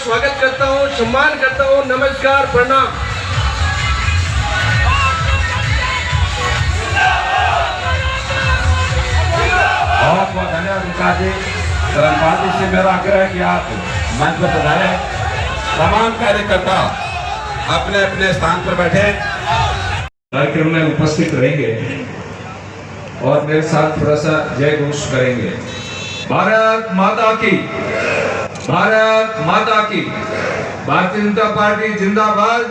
स्वागत करता हूँ, सम्मान करता हूँ। नमस्कार, प्रणाम। बहुत बहुत धन्यवाद विकास जी। धर्मपाल से मेरा आग्रह है कि आप मंच पर पधारें। तमाम कार्यकर्ता अपने अपने स्थान पर बैठे कार्यक्रम में उपस्थित रहेंगे और मेरे साथ थोड़ा सा जय घोष करेंगे। भारत माता की, भारत माता की, भारतीय जनता पार्टी जिंदाबाद।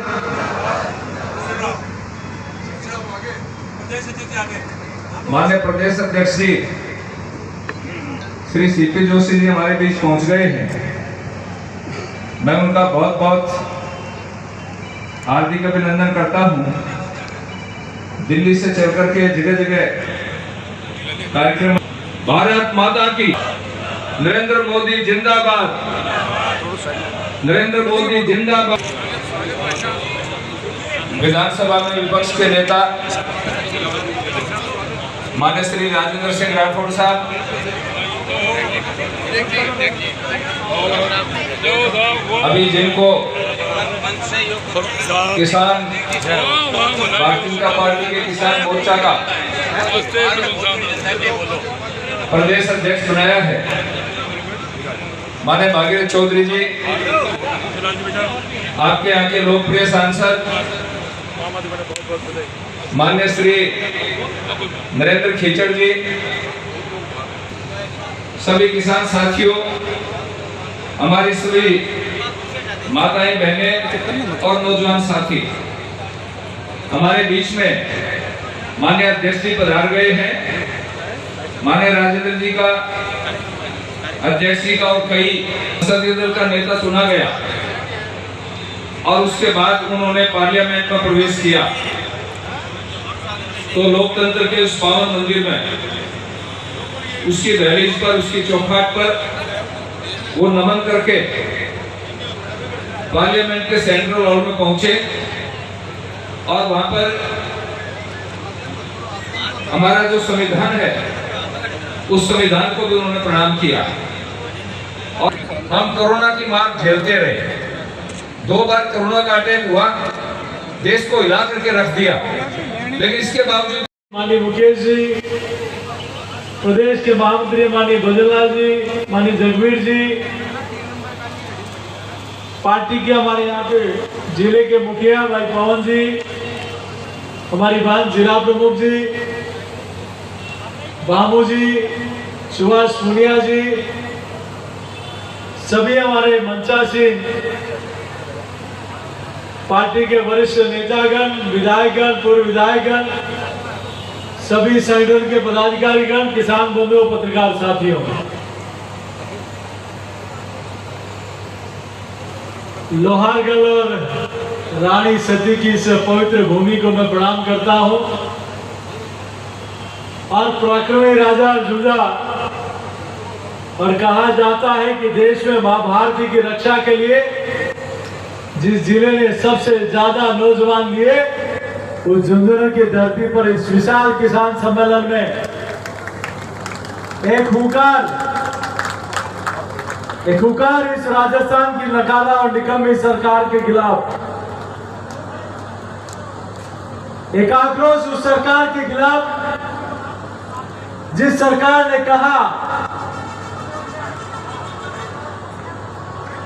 माननीय प्रदेश अध्यक्ष जी श्री सीपी जोशी जी हमारे बीच पहुंच गए हैं। मैं उनका बहुत बहुत हार्दिक अभिनंदन करता हूं। दिल्ली से चलकर के जगह जगह कार्यक्रम। भारत माता की, नरेंद्र मोदी जिंदाबाद, नरेंद्र मोदी जिंदाबाद। विधानसभा में विपक्ष के नेता माननीय श्री राजेंद्र सिंह राठौड़ साहब, अभी जिनको किसान भारतीय जनता पार्टी के किसान मोर्चा का प्रदेश अध्यक्ष बनाया है, माननीय भागीरथ चौधरी जी, आपके यहाँ के लोकप्रिय सांसद माननीय श्री नरेंद्र खीचड़ जी, सभी किसान साथियों, हमारी सभी माताएं बहनें और नौजवान साथी, हमारे बीच में माननीय अध्यक्ष जी पधार गए हैं। माननीय राजेंद्र जी का, अध्यक्ष जी का और कई संसदीय दल का नेता चुना गया और उसके बाद उन्होंने पार्लियामेंट में प्रवेश किया। तो लोकतंत्र के उस पावन मंदिर में, उसकी दहलीज पर, उसकी चौखट पर वो नमन करके पार्लियामेंट के सेंट्रल हॉल में पहुंचे और वहां पर हमारा जो संविधान है उस संविधान को भी उन्होंने प्रणाम किया। और हम कोरोना की मार झेलते रहे। 2 बार कोरोना का अटैक हुआ, देश को हिला करके रख दिया, लेकिन इसके बावजूद माननीय मुकेश जी, प्रदेश के महामंत्री माननीय भजनलाल जी, माननीय जगवीर जी, पार्टी के हमारे यहाँ पे जिले के मुखिया भाई पवन जी, हमारी बात जिला प्रमुख जी, बामू जी, सुभाष मुनिया जी, सभी हमारे मंचासीन पार्टी के वरिष्ठ नेतागण, विधायकगण, पूर्व विधायकगण, सभी संगठन के पदाधिकारीगण, किसान बंधुओं, पत्रकार साथियों, लोहारगढ़ और रानी सती की इस पवित्र भूमि को मैं प्रणाम करता हूं। और पराक्रमी राजा अर्जुन, और कहा जाता है कि देश में मां भारती की रक्षा के लिए जिस जिले ने सबसे ज्यादा नौजवान दिए, उस झुंझुनू की धरती पर इस विशाल किसान सम्मेलन में एक हुंकार इस राजस्थान की नकारा और निकम्मी सरकार के खिलाफ, एक आक्रोश उस सरकार के खिलाफ जिस सरकार ने कहा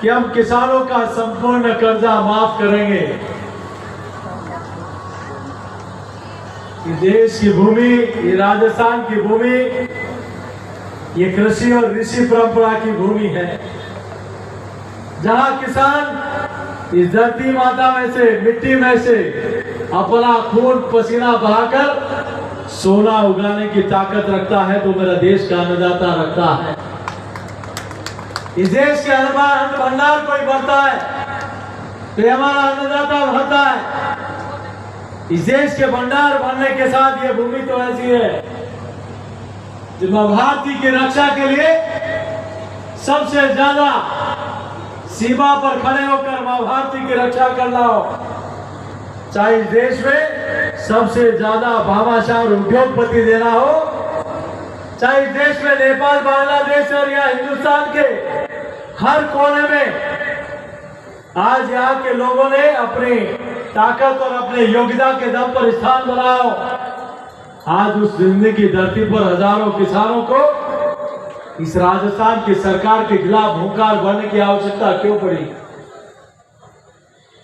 कि हम किसानों का संपूर्ण कर्जा माफ करेंगे। ये देश की भूमि, ये राजस्थान की भूमि, ये कृषि और ऋषि परंपरा की भूमि है, जहां किसान इस धरती माता में से, मिट्टी में से अपना खून पसीना बहाकर सोना उगाने की ताकत रखता है, तो मेरा देश का अन्नदाता रखता है। इस देश के अन्न भंडार कोई भरता है तो हमारा अन्नदाता भरता है। इस देश के भंडार भरने के साथ ये भूमि तो ऐसी है जो मां भारती की रक्षा के लिए सबसे ज्यादा सीमा पर खड़े होकर मां भारती की रक्षा करना हो। चाहे इस देश में सबसे ज्यादा भामाशाह उद्योगपति देना हो, चाहे इस देश में नेपाल, बांग्लादेश और या हिंदुस्तान के हर कोने में आज यहाँ के लोगों ने अपनी ताकत और अपने योग्यता के दम पर स्थान बनाओ। आज उस जिंदगी की धरती पर हजारों किसानों को इस राजस्थान की सरकार के खिलाफ हुंकार भरने की आवश्यकता क्यों पड़ी?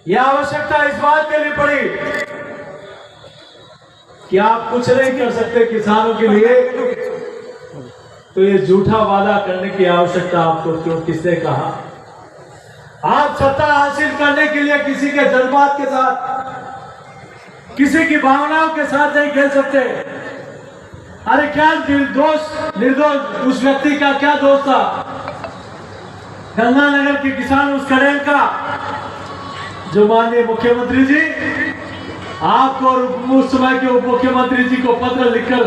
यह आवश्यकता इस बात के लिए पड़ी कि आप कुछ नहीं कर सकते किसानों के लिए, तो ये झूठा वादा करने की आवश्यकता आपको क्यों, किसने कहा? आप सत्ता हासिल करने के लिए किसी के जज्बात के साथ, किसी की भावनाओं के साथ नहीं खेल सकते। अरे क्या निर्दोष उस व्यक्ति का क्या दोष था? गंगानगर के किसान उस कड़ेल का, जो माननीय मुख्यमंत्री जी आपको और उस समय के उप मुख्यमंत्री जी को पत्र लिखकर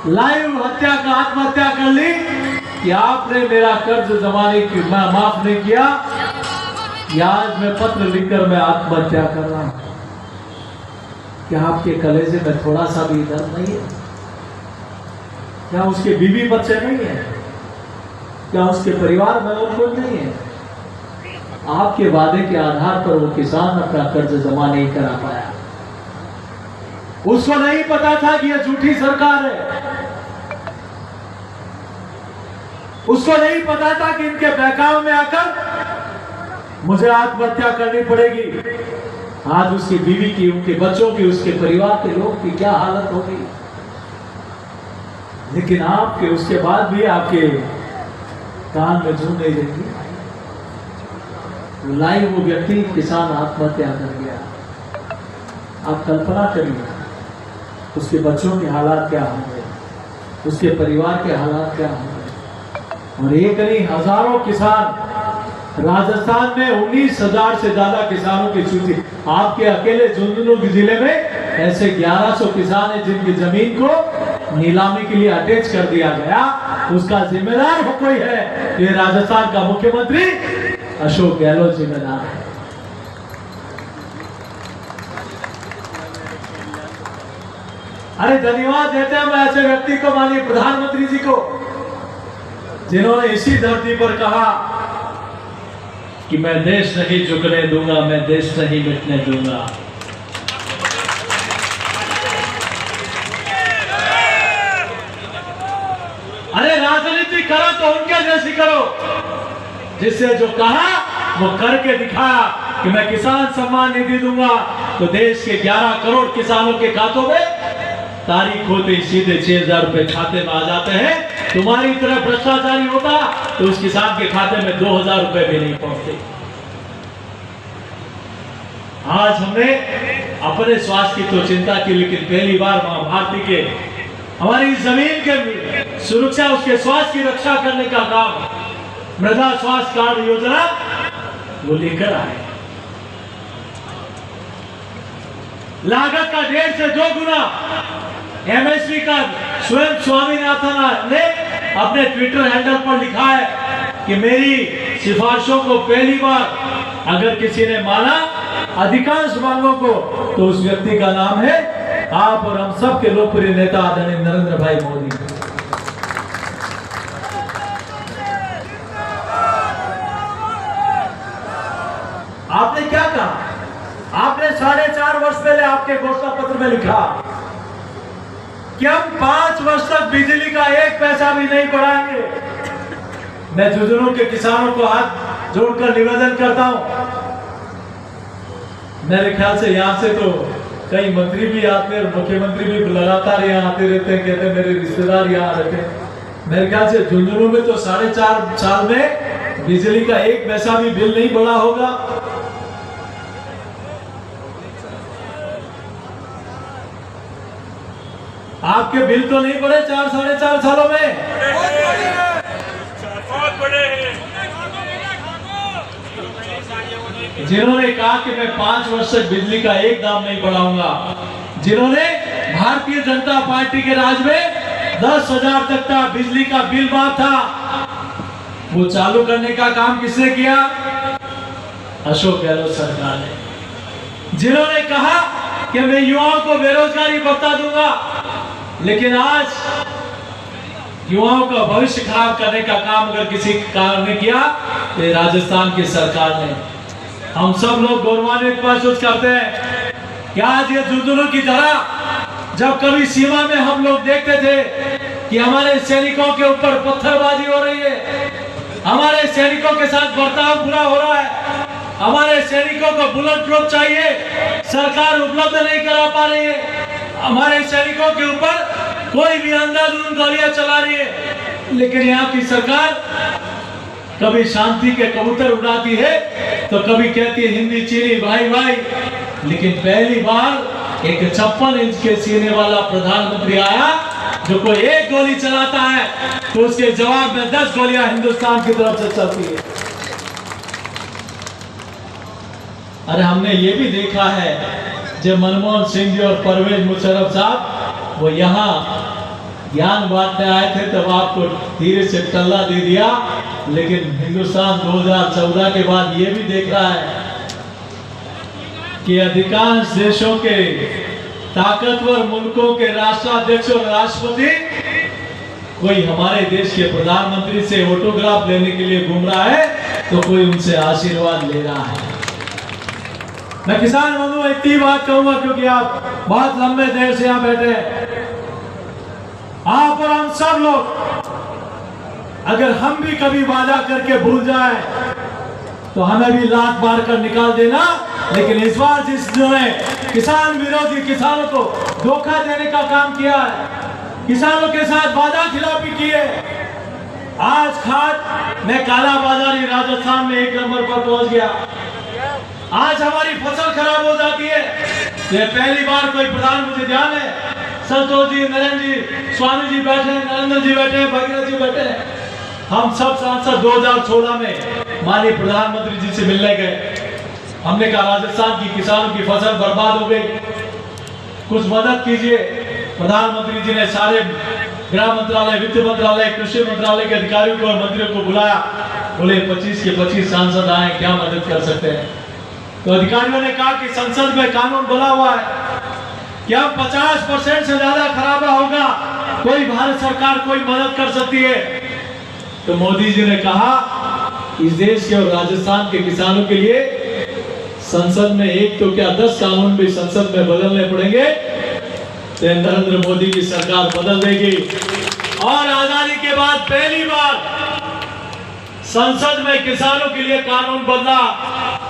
लाइव हत्या का आत्महत्या कर ली कि आपने मेरा कर्ज जमाने की माफ नहीं किया, या आज मैं पत्र लिखकर मैं आत्महत्या कर रहा हूं। क्या आपके कलेजे में थोड़ा सा भी दर्द नहीं है? क्या उसके बीवी बच्चे नहीं है? क्या उसके परिवार में और कोई नहीं है? आपके वादे के आधार पर वो किसान अपना कर्ज जमा नहीं करा पाया। उसको नहीं पता था कि यह झूठी सरकार है। उसको नहीं पता था कि इनके बहकाव में आकर मुझे आत्महत्या करनी पड़ेगी। आज उसकी बीवी की, उनके बच्चों की, उसके परिवार के लोग की क्या हालत होगी। लेकिन आपके उसके बाद भी आपके कान में जू नहीं देगी। लाइव वो व्यक्ति किसान आत्महत्या कर गया। आप कल्पना करिए उसके बच्चों के हालात क्या होंगे, उसके परिवार के हालात क्या होंगे। और एक नहीं, हजारों किसान राजस्थान में 19,000 से ज्यादा किसानों की सूची, आपके अकेले झुंझुनू जिले में ऐसे 1100 किसान हैं जिनकी जमीन को नीलामी के लिए अटैच कर दिया गया। उसका जिम्मेदार कोई है? ये राजस्थान का मुख्यमंत्री अशोक गहलोत जिम्मेदार है। अरे धन्यवाद देते हैं मैं ऐसे व्यक्ति को, माननीय प्रधानमंत्री जी को, जिन्होंने इसी धरती पर कहा कि मैं देश नहीं झुकने दूंगा, मैं देश नहीं मिटने दूंगा। अरे राजनीति करो तो उनके जैसी करो, जिससे जो कहा वो करके दिखाया कि मैं किसान सम्मान निधि दूंगा, तो देश के 11 करोड़ किसानों के खातों में तारीख होते ही सीधे 6,000 रुपए खाते में आ जाते हैं। तुम्हारी तरह भ्रष्टाचारी होता तो उस किसान के खाते में 2,000 रुपए भी नहीं पहुंचते। आज हमने अपने स्वास्थ्य की तो चिंता की, लेकिन पहली बार मां भारती के हमारी जमीन के सुरक्षा, उसके स्वास्थ्य की रक्षा करने का काम मृदा स्वास्थ्य कार्ड योजना वो लेकर आए। लागत का 1.5 से 2 गुना एमएसपी का स्वयं स्वामीनाथन ने अपने ट्विटर हैंडल पर लिखा है कि मेरी सिफारिशों को पहली बार अगर किसी ने माना अधिकांश मांगों को, तो उस व्यक्ति का नाम है आप और हम सब के लोकप्रिय नेता आदरणीय नरेंद्र भाई मोदी। आपने क्या कहा? आपने 4.5 वर्ष पहले आपके घोषणा पत्र में लिखा कि हम 5 वर्ष तक बिजली का 1 पैसा भी नहीं बढ़ाएंगे। मैं झुंझुनू के किसानों को हाथ जोड़कर निवेदन करता हूं, मेरे ख्याल से यहाँ से तो कई मंत्री भी आते हैं और मुख्यमंत्री भी लगातार यहाँ आते रहते हैं, कहते हैं मेरे रिश्तेदार यहाँ रहते हैं। मेरे ख्याल से झुंझुनू में तो 4.5 साल में बिजली का 1 पैसा भी बिल नहीं बढ़ा होगा। आपके बिल तो नहीं बढ़े 4-4.5 सालों में? बहुत बड़े हैं। जिन्होंने कहा कि मैं 5 वर्ष तक बिजली का 1 दाम नहीं बढ़ाऊंगा, जिन्होंने भारतीय जनता पार्टी के राज में 10,000 तक का बिजली का बिल माफ था, वो चालू करने का काम किसने किया? अशोक गहलोत सरकार ने। जिन्होंने कहा कि मैं युवाओं को बेरोजगारी भत्ता दूंगा, लेकिन आज युवाओं का भविष्य खराब करने का काम अगर किसी कारण ने किया, तो राजस्थान की सरकार ने। हम सब लोग गौरवान्वित महसूस करते हैं कि आज ये जुलूसों की तरह जब कभी सीमा में हम लोग देखते थे कि हमारे सैनिकों के ऊपर पत्थरबाजी हो रही है, हमारे सैनिकों के साथ बर्ताव बुरा हो रहा है, हमारे सैनिकों को बुलेट प्रूफ चाहिए, सरकार उपलब्ध नहीं करा पा रही है, हमारे सैनिकों के ऊपर कोई भी अंधाधुंध गोलियां चला रही है, लेकिन यहाँ की सरकार कभी शांति के कबूतर उड़ाती है तो कभी कहती है हिंदी चीनी भाई भाई। लेकिन पहली बार एक 56 इंच के सीने वाला प्रधानमंत्री आया जो कोई एक गोली चलाता है तो उसके जवाब में 10 गोलियां हिंदुस्तान की तरफ से चलती है। अरे हमने ये भी देखा है जब मनमोहन सिंह जी और परवेज मुशर्रफ साहब वो यहाँ ज्ञान बांटने आए थे तब आपको धीरे से टल्ला दे दिया, लेकिन हिंदुस्तान 2014 के बाद ये भी देख रहा है कि अधिकांश देशों के ताकतवर मुल्कों के राष्ट्राध्यक्ष और राष्ट्रपति कोई हमारे देश के प्रधानमंत्री से ऑटोग्राफ लेने के लिए घूम रहा है तो कोई उनसे आशीर्वाद ले रहा है। मैं किसान बंधुओं इतनी बात कहूंगा क्योंकि आप बहुत लंबे देर से यहाँ बैठे हैं। आप और हम सब लोग अगर हम भी कभी वादा करके भूल जाए तो हमें भी लात मार कर निकाल देना, लेकिन इस बार जिन्होंने किसान विरोधी किसानों को धोखा देने का काम किया है, किसानों के साथ वादा खिलाफी की है, आज खाद में काला बाजारी राजस्थान में 1 नंबर पर पहुंच गया, आज हमारी फसल खराब हो जाती है। ये पहली बार कोई प्रधानमंत्री ध्यान है, संतोष जी, नरेंद्र जी, स्वामी जी बैठे हैं, नरेंद्र जी बैठे हैं, भगीरथ जी बैठे हैं, हम सब सांसद 2016 में माननीय प्रधानमंत्री जी से मिलने गए। हमने कहा राजस्थान की किसानों की फसल बर्बाद हो गई, कुछ मदद कीजिए। प्रधानमंत्री जी ने सारे गृह मंत्रालय, वित्त मंत्रालय, कृषि मंत्रालय के अधिकारियों को और मंत्रियों को बुलाया, बोले 25 के 25 सांसद आए, क्या मदद कर सकते हैं। तो अधिकारियों ने कहा कि संसद में कानून बना हुआ है कि अब 50% से ज्यादा खराबा होगा कोई भारत सरकार कोई मदद कर सकती है। तो मोदी जी ने कहा इस देश के और राजस्थान के किसानों के लिए संसद में एक तो क्या 10 कानून भी संसद में बदलने पड़ेंगे तो नरेंद्र मोदी की सरकार बदल देगी। और आजादी के बाद पहली बार संसद में किसानों के लिए कानून बदला,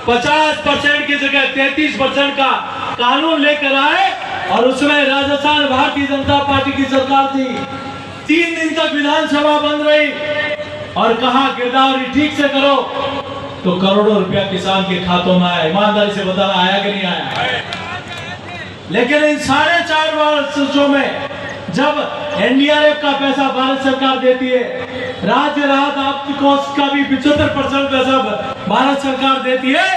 50% की जगह 33% का कानून लेकर आए और उसमें राजस्थान भारतीय जनता पार्टी की सरकार थी। 3 दिन तक विधानसभा बंद रही और कहा गिरदावरी ठीक से करो, तो करोड़ों रुपया किसान के खातों में आया। ईमानदारी से बताना आया कि नहीं आया। लेकिन इन 4.5 वर्षों में जब एनडीआरएफ का पैसा भारत सरकार देती है, राज्य राहत आपत्ति कोष का भी 75% पैसा भारत सरकार देती है,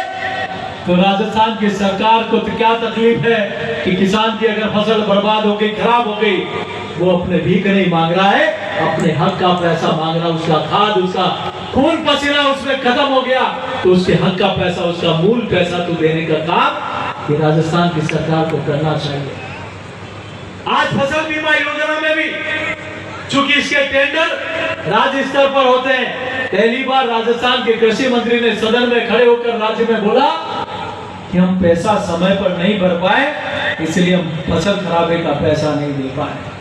तो राजस्थान की सरकार को तो क्या तकलीफ है कि किसान की अगर फसल बर्बाद हो गई, खराब हो गई, वो अपने भीख नहीं मांग रहा है, अपने हक का पैसा मांग रहा है। उसका खाद, उसका खून पसीना उसमें खत्म हो गया तो उसके हक का पैसा, उसका मूल पैसा तो देने का काम ये राजस्थान की सरकार को करना चाहिए। आज फसल बीमा योजना में भी चूंकि इसके टेंडर राज्य स्तर पर होते हैं, पहली बार राजस्थान के कृषि मंत्री ने सदन में खड़े होकर राज्य में बोला कि हम पैसा समय पर नहीं भर पाए, इसलिए हम फसल खराबे का पैसा नहीं दे पाए।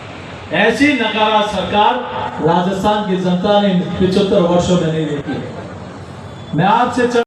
ऐसी नकारा सरकार राजस्थान की जनता ने 75 वर्षों में नहीं देखी है। मैं आपसे